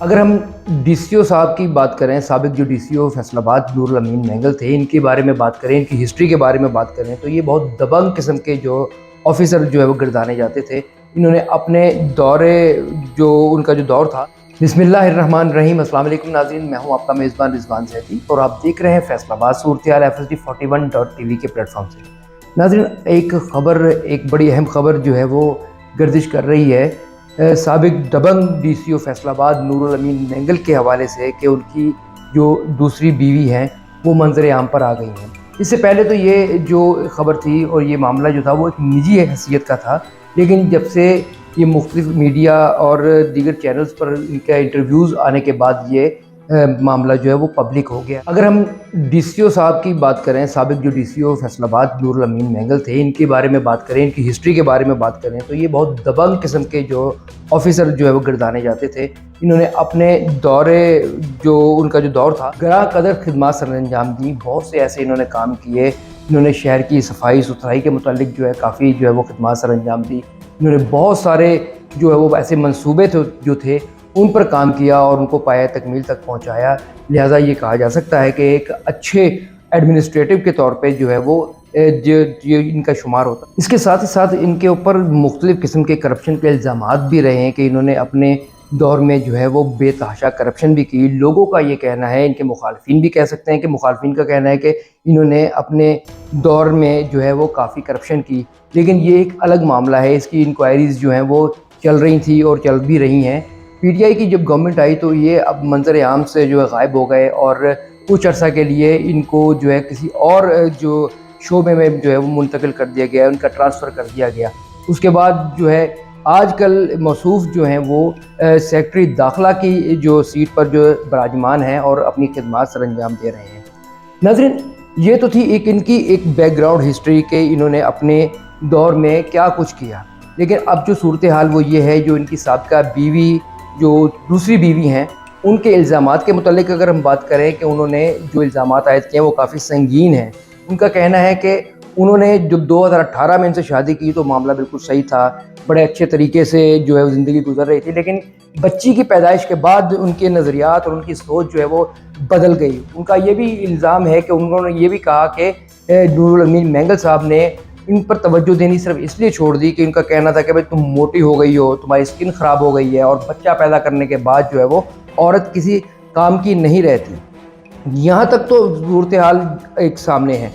اگر ہم D C او صاحب کی بات کریں، سابق جو ڈی سی او فیصل آباد نور الامین مینگل تھے، ان کے بارے میں بات کریں، ان کی ہسٹری کے بارے میں بات کریں تو یہ بہت دبنگ قسم کے جو آفیسر جو ہے وہ گردانے جاتے تھے۔ انہوں نے اپنے ان کا جو دور تھا۔ بسم اللہ الرحمن الرحیم۔ السلام علیکم ناظرین، میں ہوں آپ کا میزبان رضوان زیدی اور آپ دیکھ رہے ہیں فیصل آباد صورتحال FSD41.TV کے پلیٹ فارم سے۔ ناظرین، ایک بڑی اہم خبر جو ہے وہ گردش کر رہی ہے سابق دبنگ ڈی سی او فیصل آباد نور الامین مینگل کے حوالے سے کہ ان کی جو دوسری بیوی ہیں وہ منظر عام پر آ گئی ہیں۔ اس سے پہلے تو یہ جو خبر تھی اور یہ معاملہ جو تھا وہ ایک نجی حیثیت کا تھا، لیکن جب سے یہ مختلف میڈیا اور دیگر چینلز پر ان کا انٹرویوز آنے کے بعد یہ معاملہ جو ہے وہ پبلک ہو گیا۔ اگر ہم ڈی سی او صاحب کی بات کریں، سابق جو ڈی سی او فیصل آباد نور الامین مینگل تھے، ان کے بارے میں بات کریں، ان کی ہسٹری کے بارے میں بات کریں تو یہ بہت دبنگ قسم کے جو آفیسر جو ہے وہ گردانے جاتے تھے۔ انہوں نے اپنے ان کا جو دور تھا گراں قدر خدمات سر انجام دی، بہت سے ایسے انہوں نے کام کیے۔ انہوں نے شہر کی صفائی ستھرائی کے متعلق جو ہے کافی جو ہے وہ خدمات سر انجام دی۔ انہوں نے بہت سارے جو ہے وہ ایسے منصوبے جو تھے ان پر کام کیا اور ان کو پایہ تکمیل تک پہنچایا۔ لہٰذا یہ کہا جا سکتا ہے کہ ایک اچھے ایڈمنسٹریٹو کے طور پہ جو ہے وہ ان کا شمار ہوتا ہے۔ اس کے ساتھ ہی ساتھ ان کے اوپر مختلف قسم کے کرپشن کے الزامات بھی رہے ہیں کہ انہوں نے اپنے دور میں جو ہے وہ بے تحاشا کرپشن بھی کی۔ لوگوں کا یہ کہنا ہے، ان کے مخالفین بھی کہہ سکتے ہیں کہ مخالفین کا کہنا ہے کہ انہوں نے اپنے دور میں جو ہے وہ کافی کرپشن کی، لیکن یہ ایک الگ معاملہ ہے۔ اس کی انکوائریز جو ہیں وہ چل رہی تھیں اور چل بھی رہی ہیں۔ پی ٹی آئی کی جب گورنمنٹ آئی تو یہ اب منظر عام سے جو ہے غائب ہو گئے اور کچھ عرصہ کے لیے ان کو جو ہے کسی اور جو شعبے میں جو ہے وہ منتقل کر دیا گیا، ان کا ٹرانسفر کر دیا گیا۔ اس کے بعد جو ہے آج کل موصوف جو ہیں وہ سیکٹری داخلہ کی جو سیٹ پر جو براجمان ہیں اور اپنی خدمات سر انجام دے رہے ہیں۔ ناظرین، یہ تو تھی ان کی ایک بیک گراؤنڈ ہسٹری کہ انہوں نے اپنے دور میں کیا کچھ کیا، لیکن اب جو صورتحال وہ یہ ہے، جو ان کی سابقہ بیوی جو دوسری بیوی ہیں ان کے الزامات کے متعلق اگر ہم بات کریں کہ انہوں نے جو الزامات عائد کیے ہیں وہ کافی سنگین ہیں۔ ان کا کہنا ہے کہ انہوں نے جب 2018 میں ان سے شادی کی تو معاملہ بالکل صحیح تھا، بڑے اچھے طریقے سے جو ہے زندگی گزر رہی تھی، لیکن بچی کی پیدائش کے بعد ان کے نظریات اور ان کی سوچ جو ہے وہ بدل گئی۔ ان کا یہ بھی الزام ہے کہ انہوں نے یہ بھی کہا کہ نور الامین مینگل صاحب نے ان پر توجہ دینی صرف اس لیے چھوڑ دی کہ ان کا کہنا تھا کہ بھائی تم موٹی ہو گئی ہو، تمہاری سکن خراب ہو گئی ہے اور بچہ پیدا کرنے کے بعد جو ہے وہ عورت کسی کام کی نہیں رہتی۔ یہاں تک تو صورتحال ایک سامنے ہے،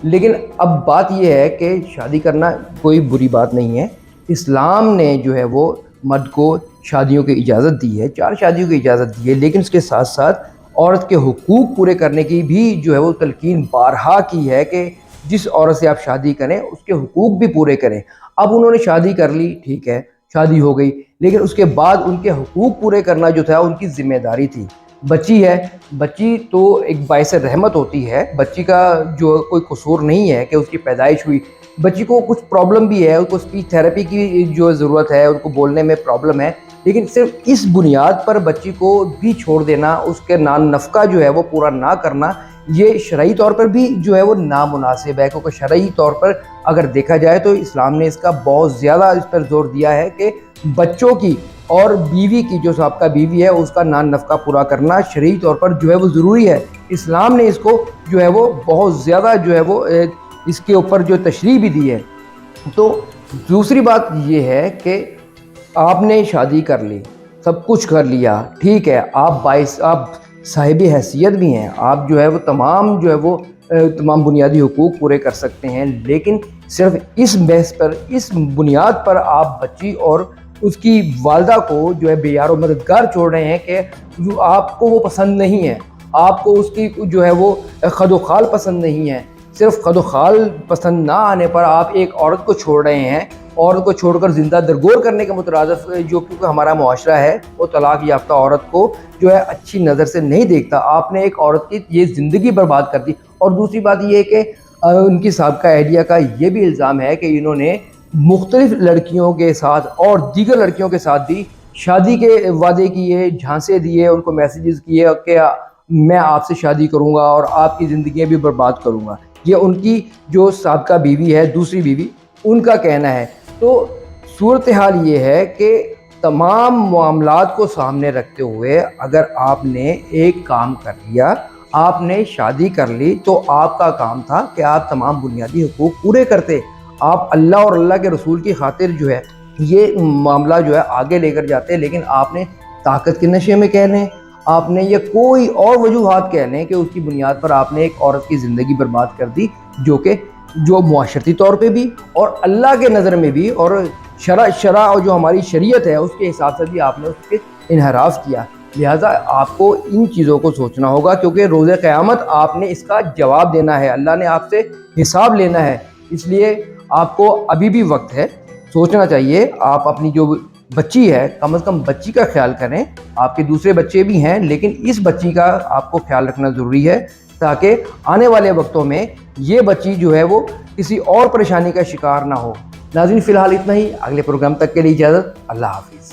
لیکن اب بات یہ ہے کہ شادی کرنا کوئی بری بات نہیں ہے۔ اسلام نے جو ہے وہ مرد کو شادیوں کی اجازت دی ہے، 4 شادیوں کی اجازت دی ہے، لیکن اس کے ساتھ ساتھ عورت کے حقوق پورے کرنے کی بھی جو ہے وہ تلقین بارہا کی ہے کہ جس عورت سے آپ شادی کریں اس کے حقوق بھی پورے کریں۔ اب انہوں نے شادی کر لی، ٹھیک ہے، شادی ہو گئی، لیکن اس کے بعد ان کے حقوق پورے کرنا جو تھا ان کی ذمہ داری تھی۔ بچی ہے، بچی تو ایک باعث رحمت ہوتی ہے، بچی کا جو کوئی قصور نہیں ہے کہ اس کی پیدائش ہوئی۔ بچی کو کچھ پرابلم بھی ہے، ان کو اسپیچ تھیراپی کی جو ضرورت ہے، ان کو بولنے میں پرابلم ہے، لیکن صرف اس بنیاد پر بچی کو بھی چھوڑ دینا، اس کے نان نفقہ جو ہے وہ پورا نہ کرنا، یہ شرعی طور پر بھی جو ہے وہ نامناسب ہے، کیونکہ شرعی طور پر اگر دیکھا جائے تو اسلام نے اس کا بہت زیادہ اس پر زور دیا ہے کہ بچوں کی اور بیوی کی جو سابقہ بیوی ہے اس کا نان نفقہ پورا کرنا شرعی طور پر جو ہے وہ ضروری ہے۔ اسلام نے اس کو جو ہے وہ بہت زیادہ جو ہے وہ اس کے اوپر جو تشریح بھی دی ہے۔ تو دوسری بات یہ ہے کہ آپ نے شادی کر لی، سب کچھ کر لیا، ٹھیک ہے، آپ صاحب حیثیت بھی ہیں، آپ جو ہے وہ تمام بنیادی حقوق پورے کر سکتے ہیں، لیکن صرف اس بحث پر، اس بنیاد پر آپ بچی اور اس کی والدہ کو جو ہے بے یار و مددگار چھوڑ رہے ہیں کہ جو آپ کو وہ پسند نہیں ہے، آپ کو اس کی جو ہے وہ خد و خال پسند نہیں ہے۔ صرف خد و خال پسند نہ آنے پر آپ ایک عورت کو چھوڑ رہے ہیں، عورت کو چھوڑ کر زندہ درگور کرنے کے مترادف جو کیونکہ ہمارا معاشرہ ہے وہ طلاق یافتہ عورت کو جو ہے اچھی نظر سے نہیں دیکھتا۔ آپ نے ایک عورت کی یہ زندگی برباد کر دی۔ اور دوسری بات یہ ہے کہ ان کی سابقہ اہلیہ کا یہ بھی الزام ہے کہ انہوں نے مختلف لڑکیوں کے ساتھ اور دیگر لڑکیوں کے ساتھ بھی شادی کے وعدے کیے، جھانسے دیے، ان کو میسیجز کیے کہ میں آپ سے شادی کروں گا اور آپ کی زندگیاں بھی برباد کروں گا۔ یہ ان کی جو سابقہ بیوی ہے، دوسری بیوی، ان کا کہنا ہے۔ تو صورتحال یہ ہے کہ تمام معاملات کو سامنے رکھتے ہوئے اگر آپ نے ایک کام کر لیا، آپ نے شادی کر لی، تو آپ کا کام تھا کہ آپ تمام بنیادی حقوق پورے کرتے. آپ اللہ اور اللہ کے رسول کی خاطر جو ہے یہ معاملہ جو ہے آگے لے کر جاتے، لیکن آپ نے طاقت کے نشے میں کہہ لیں، آپ نے یہ کوئی اور وجوہات کہہ لیں کہ اس کی بنیاد پر آپ نے ایک عورت کی زندگی برباد کر دی، جو معاشرتی طور پہ بھی اور اللہ کے نظر میں بھی اور شرع اور جو ہماری شریعت ہے اس کے حساب سے بھی آپ نے اس کے انحراف کیا. لہٰذا آپ کو ان چیزوں کو سوچنا ہوگا، کیونکہ روز قیامت آپ نے اس کا جواب دینا ہے، اللہ نے آپ سے حساب لینا ہے. اس لیے آپ کو ابھی بھی وقت ہے، سوچنا چاہیے. آپ اپنی جو بچی ہے کم از کم بچی کا خیال کریں. آپ کے دوسرے بچے بھی ہیں لیکن اس بچی کا آپ کو خیال رکھنا ضروری ہے، تاکہ آنے والے وقتوں میں یہ بچی جو ہے وہ کسی اور پریشانی کا شکار نہ ہو. ناظرین فی الحال اتنا ہی، اگلے پروگرام تک کے لیے اجازت، اللہ حافظ.